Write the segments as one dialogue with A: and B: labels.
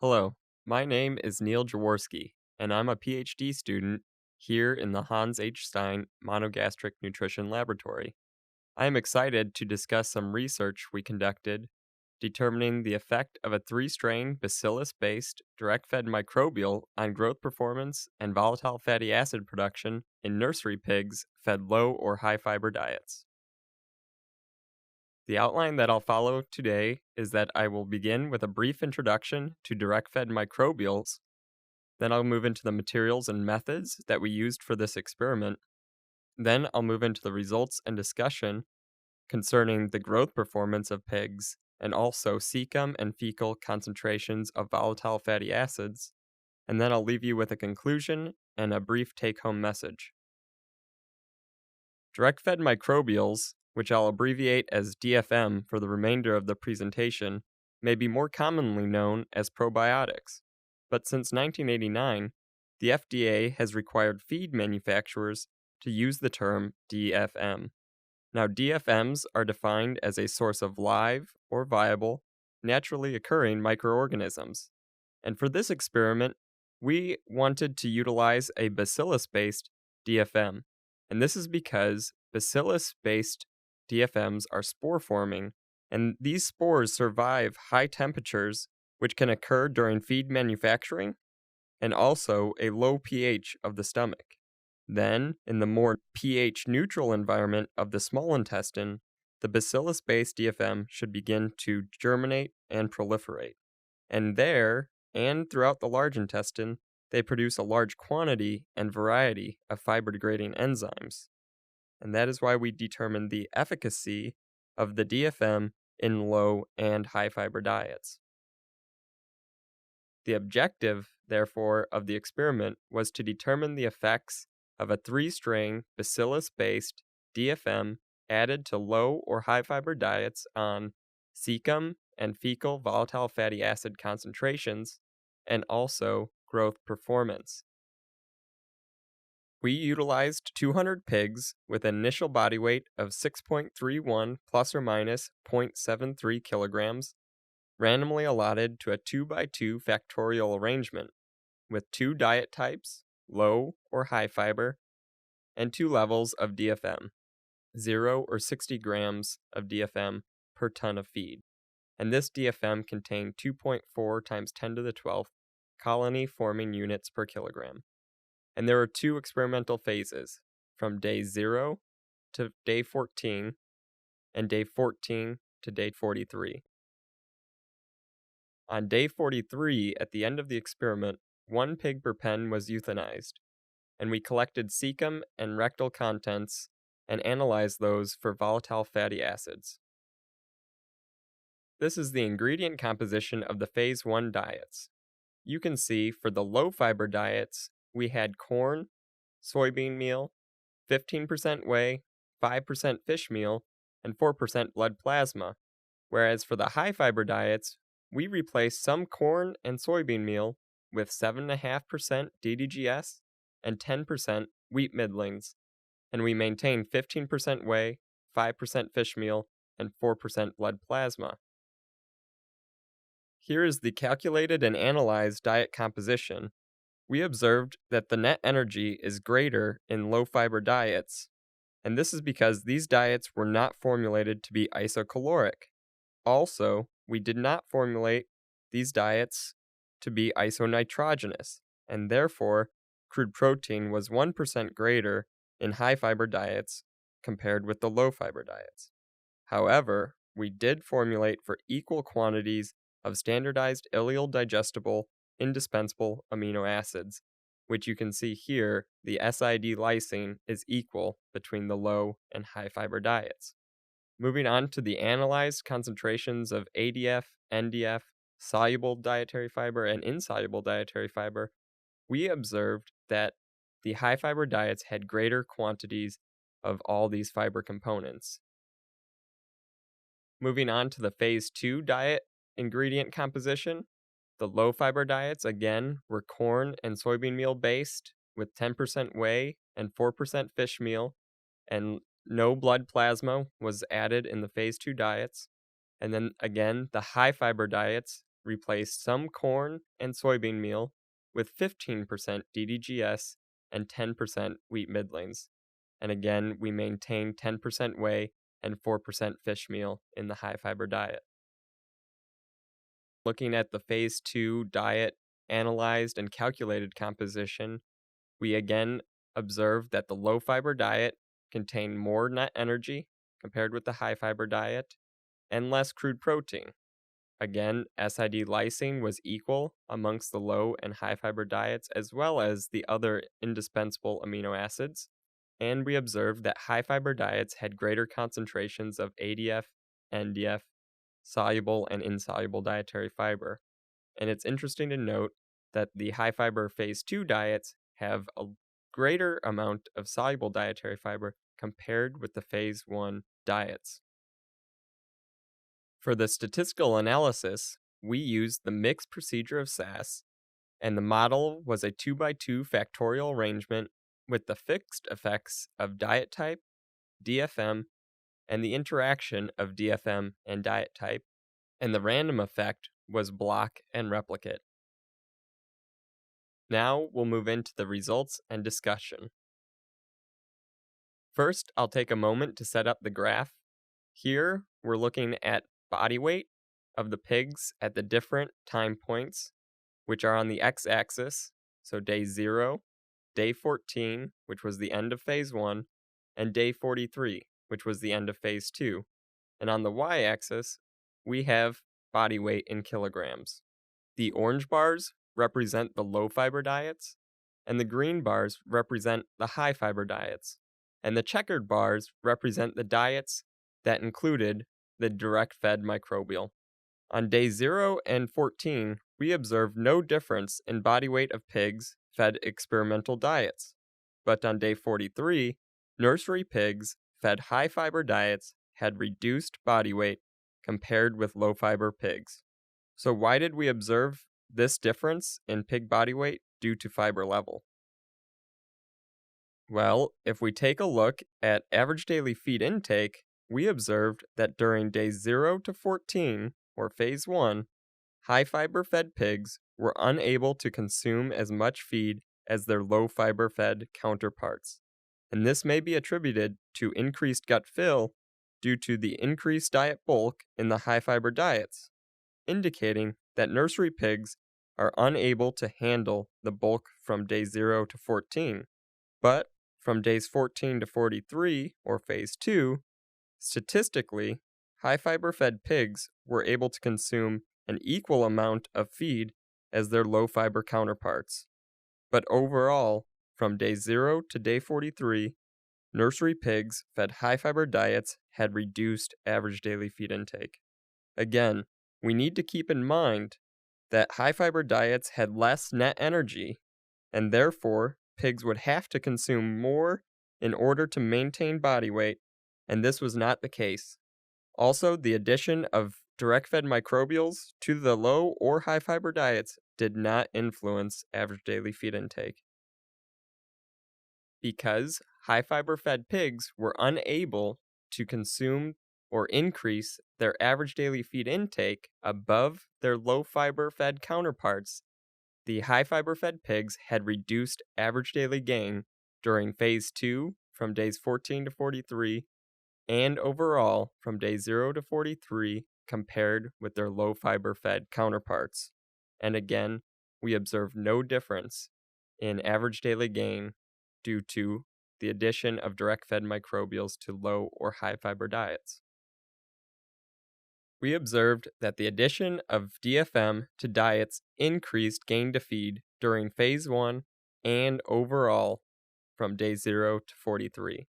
A: Hello, my name is Neil Jaworski, and I'm a PhD student here in the Hans H. Stein Monogastric Nutrition Laboratory. I am excited to discuss some research we conducted determining the effect of a three-strain bacillus-based direct-fed microbial on growth performance and volatile fatty acid production in nursery pigs fed low or high-fiber diets. The outline that I'll follow today is that I will begin with a brief introduction to direct-fed microbials. Then I'll move into the materials and methods that we used for this experiment. Then I'll move into the results and discussion concerning the growth performance of pigs and also cecum and fecal concentrations of volatile fatty acids. And then I'll leave you with a conclusion and a brief take-home message. Direct-fed microbials, which I'll abbreviate as DFM for the remainder of the presentation, may be more commonly known as probiotics. But since 1989, the FDA has required feed manufacturers to use the term DFM. Now, DFMs are defined as a source of live or viable, naturally occurring microorganisms. And for this experiment, we wanted to utilize a bacillus-based DFM. And this is because bacillus-based DFMs are spore-forming, and these spores survive high temperatures, which can occur during feed manufacturing, and also a low pH of the stomach. Then, in the more pH-neutral environment of the small intestine, the bacillus-based DFM should begin to germinate and proliferate. And there, and throughout the large intestine, they produce a large quantity and variety of fiber-degrading enzymes. And that is why we determined the efficacy of the DFM in low and high fiber diets. The objective, therefore, of the experiment was to determine the effects of a three-strain bacillus-based DFM added to low or high fiber diets on cecum and fecal volatile fatty acid concentrations and also growth performance. We utilized 200 pigs with an initial body weight of 6.31 plus or minus 0.73 kilograms, randomly allotted to a 2x2 factorial arrangement, with 2 diet types, low or high fiber, and 2 levels of DFM, 0 or 60 grams of DFM per ton of feed. And this DFM contained 2.4 times 10 to the 12th colony-forming units per kilogram. And there were 2 experimental phases, from day 0 to day 14, and day 14 to day 43. On day 43, at the end of the experiment, 1 pig per pen was euthanized, and we collected cecum and rectal contents and analyzed those for volatile fatty acids. This is the ingredient composition of the phase 1 diets. You can see for the low-fiber diets, we had corn, soybean meal, 15% whey, 5% fish meal, and 4% blood plasma, whereas for the high-fiber diets, we replaced some corn and soybean meal with 7.5% DDGS and 10% wheat middlings, and we maintained 15% whey, 5% fish meal, and 4% blood plasma. Here is the calculated and analyzed diet composition. We observed that the net energy is greater in low-fiber diets, and this is because these diets were not formulated to be isocaloric. Also, we did not formulate these diets to be isonitrogenous, and therefore, crude protein was 1% greater in high-fiber diets compared with the low-fiber diets. However, we did formulate for equal quantities of standardized ileal digestible indispensable amino acids, which you can see here, the SID lysine is equal between the low and high fiber diets. Moving on to the analyzed concentrations of ADF, NDF, soluble dietary fiber, and insoluble dietary fiber, we observed that the high fiber diets had greater quantities of all these fiber components. Moving on to the phase 2 diet ingredient composition, the low-fiber diets, again, were corn and soybean meal based, with 10% whey and 4% fish meal, and no blood plasma was added in the phase 2 diets. And then again, the high-fiber diets replaced some corn and soybean meal with 15% DDGS and 10% wheat middlings. And again, we maintained 10% whey and 4% fish meal in the high-fiber diet. Looking at the Phase 2 diet analyzed and calculated composition, we again observed that the low-fiber diet contained more net energy compared with the high-fiber diet and less crude protein. Again, SID lysine was equal amongst the low and high-fiber diets as well as the other indispensable amino acids, and we observed that high-fiber diets had greater concentrations of ADF, NDF, soluble and insoluble dietary fiber. And it's interesting to note that the high-fiber Phase 2 diets have a greater amount of soluble dietary fiber compared with the Phase 1 diets. For the statistical analysis, we used the mixed procedure of SAS, and the model was a 2x2 factorial arrangement with the fixed effects of diet type, DFM, and the interaction of DFM and diet type, and the random effect was block and replicate. Now we'll move into the results and discussion. First, I'll take a moment to set up the graph. Here, we're looking at body weight of the pigs at the different time points, which are on the x-axis, so day 0, day 14, which was the end of Phase 1, and day 43, which was the end of Phase 2. And on the y-axis, we have body weight in kilograms. The orange bars represent the low-fiber diets, and the green bars represent the high-fiber diets, and the checkered bars represent the diets that included the direct-fed microbial. On day 0 and 14, we observed no difference in body weight of pigs fed experimental diets, but on day 43, nursery pigs fed high-fiber diets had reduced body weight compared with low-fiber pigs. So why did we observe this difference in pig body weight due to fiber level? Well, if we take a look at average daily feed intake, we observed that during days 0 to 14, or Phase 1, high-fiber fed pigs were unable to consume as much feed as their low-fiber fed counterparts. And this may be attributed to increased gut fill due to the increased diet bulk in the high-fiber diets, indicating that nursery pigs are unable to handle the bulk from day 0 to 14. But from days 14 to 43, or Phase 2, statistically, high-fiber fed pigs were able to consume an equal amount of feed as their low-fiber counterparts. But overall, from day 0 to day 43, nursery pigs fed high-fiber diets had reduced average daily feed intake. Again, we need to keep in mind that high-fiber diets had less net energy, and therefore pigs would have to consume more in order to maintain body weight, and this was not the case. Also, the addition of direct-fed microbials to the low or high-fiber diets did not influence average daily feed intake. Because high-fiber fed pigs were unable to consume or increase their average daily feed intake above their low-fiber fed counterparts, the high-fiber fed pigs had reduced average daily gain during Phase 2 from days 14 to 43 and overall from day 0 to 43 compared with their low-fiber fed counterparts. And again, we observed no difference in average daily gain due to the addition of direct-fed microbials to low or high-fiber diets. We observed that the addition of DFM to diets increased gain to feed during Phase 1 and overall from day 0 to 43.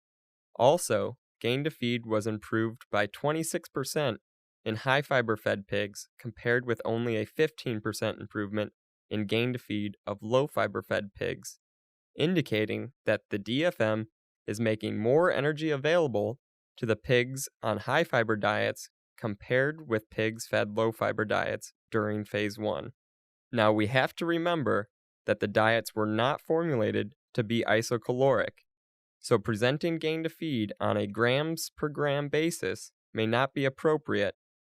A: Also, gain to feed was improved by 26% in high-fiber fed pigs compared with only a 15% improvement in gain to feed of low-fiber fed pigs, indicating that the DFM is making more energy available to the pigs on high-fiber diets compared with pigs fed low-fiber diets during Phase 1. Now we have to remember that the diets were not formulated to be isocaloric, so presenting gain to feed on a grams per gram basis may not be appropriate,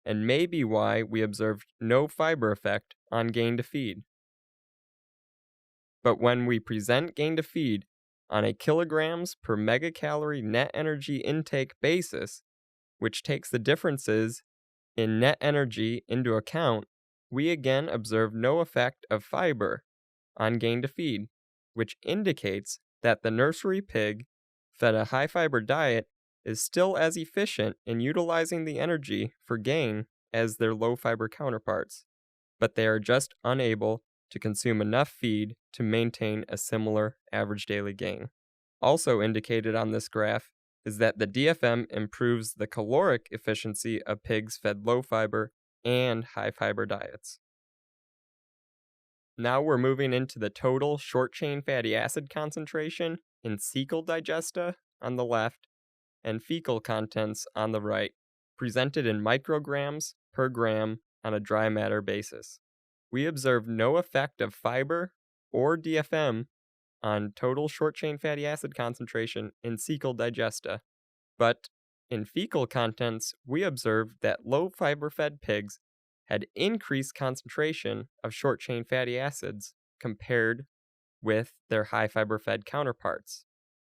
A: and may be why we observed no fiber effect on gain to feed. But when we present gain to feed on a kilograms per megacalorie net energy intake basis, which takes the differences in net energy into account, we again observe no effect of fiber on gain to feed, which indicates that the nursery pig fed a high fiber diet is still as efficient in utilizing the energy for gain as their low fiber counterparts, but they are just unable to consume enough feed to maintain a similar average daily gain. Also indicated on this graph is that the DFM improves the caloric efficiency of pigs fed low fiber and high fiber diets. Now we're moving into the total short chain fatty acid concentration in cecal digesta on the left and fecal contents on the right, presented in micrograms per gram on a dry matter basis. We observed no effect of fiber or DFM on total short chain fatty acid concentration in cecal digesta, but in fecal contents, we observed that low fiber fed pigs had increased concentration of short chain fatty acids compared with their high fiber fed counterparts.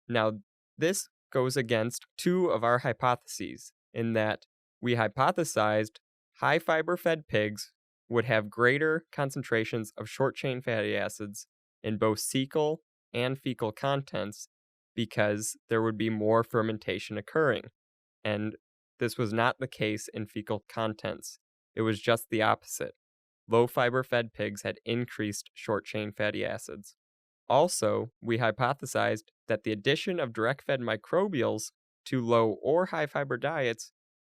A: Now, this goes against two of our hypotheses, in that we hypothesized high fiber fed pigs would have greater concentrations of short chain fatty acids in both cecal and fecal contents because there would be more fermentation occurring. And this was not the case in fecal contents. It was just the opposite. Low fiber fed pigs had increased short chain fatty acids. Also, we hypothesized that the addition of direct fed microbials to low or high fiber diets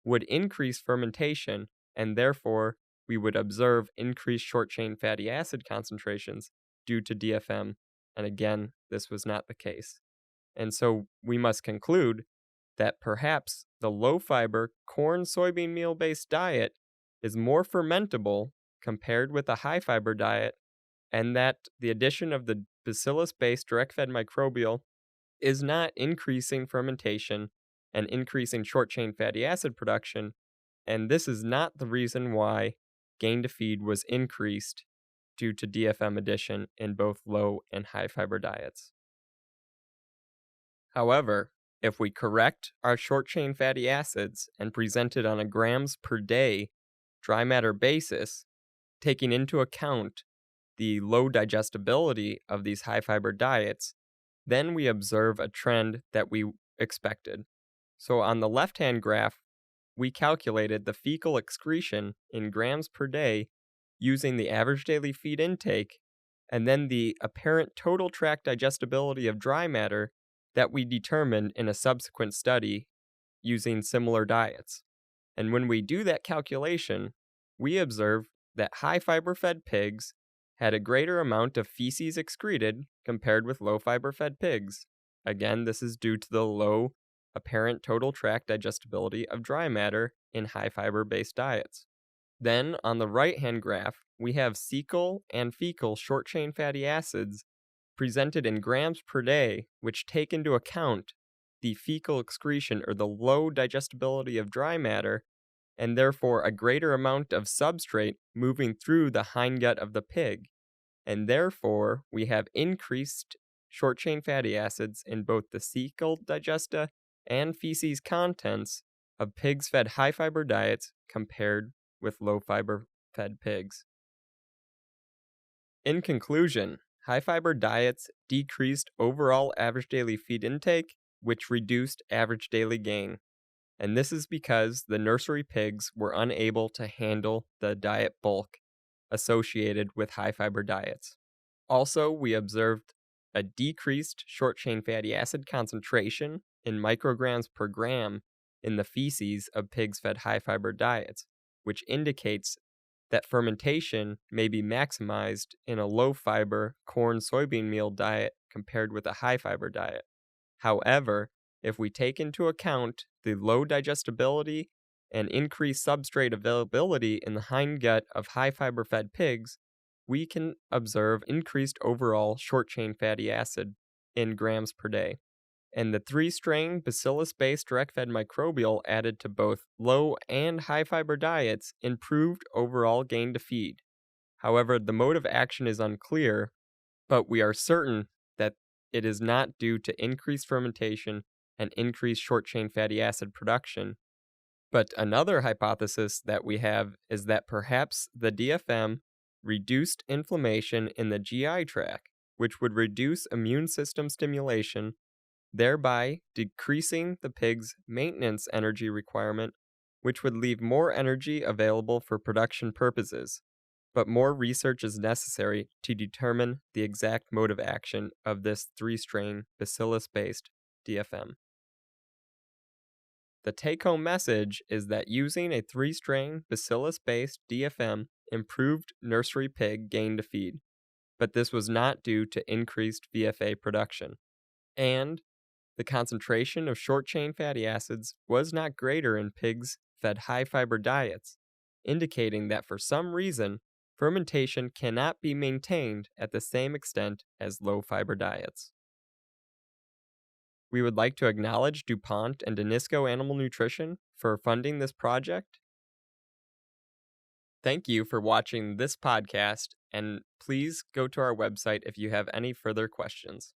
A: would increase fermentation, and therefore we would observe increased short chain fatty acid concentrations due to DFM. And again, this was not the case. And so we must conclude that perhaps the low fiber corn-soybean meal-based diet is more fermentable compared with a high fiber diet, and that the addition of the Bacillus-based direct-fed microbial is not increasing fermentation and increasing short-chain fatty acid production, and this is not the reason why gain to feed was increased due to DFM addition in both low and high fiber diets. However, if we correct our short-chain fatty acids and present it on a grams per day dry matter basis, taking into account the low digestibility of these high fiber diets, then we observe a trend that we expected. So on the left-hand graph, we calculated the fecal excretion in grams per day using the average daily feed intake and then the apparent total tract digestibility of dry matter that we determined in a subsequent study using similar diets. And when we do that calculation, we observe that high fiber fed pigs had a greater amount of feces excreted compared with low fiber fed pigs. Again, this is due to the low apparent total tract digestibility of dry matter in high fiber based diets. Then on the right hand graph, we have cecal and fecal short chain fatty acids presented in grams per day, which take into account the fecal excretion or the low digestibility of dry matter, and therefore a greater amount of substrate moving through the hindgut of the pig. And therefore, we have increased short-chain fatty acids in both the cecal digesta and feces contents of pigs fed high-fiber diets compared with low-fiber fed pigs. In conclusion, high-fiber diets decreased overall average daily feed intake, which reduced average daily gain. And this is because the nursery pigs were unable to handle the diet bulk associated with high-fiber diets. Also, we observed a decreased short-chain fatty acid concentration in micrograms per gram in the feces of pigs fed high-fiber diets, which indicates that fermentation may be maximized in a low-fiber corn-soybean meal diet compared with a high-fiber diet. However, if we take into account the low digestibility and increased substrate availability in the hindgut of high-fiber fed pigs, we can observe increased overall short-chain fatty acid in grams per day. and the 3-strain Bacillus-based direct-fed microbial added to both low and high-fiber diets improved overall gain to feed. However, the mode of action is unclear, but we are certain that it is not due to increased fermentation and increased short-chain fatty acid production. But another hypothesis that we have is that perhaps the DFM reduced inflammation in the GI tract, which would reduce immune system stimulation, thereby decreasing the pig's maintenance energy requirement, which would leave more energy available for production purposes. But more research is necessary to determine the exact mode of action of this 3-strain Bacillus-based DFM. The take-home message is that using a 3-strain Bacillus-based DFM improved nursery pig gain to feed, but this was not due to increased VFA production. And the concentration of short-chain fatty acids was not greater in pigs fed high-fiber diets, indicating that for some reason, fermentation cannot be maintained at the same extent as low-fiber diets. We would like to acknowledge DuPont and Danisco Animal Nutrition for funding this project. Thank you for watching this podcast, and please go to our website if you have any further questions.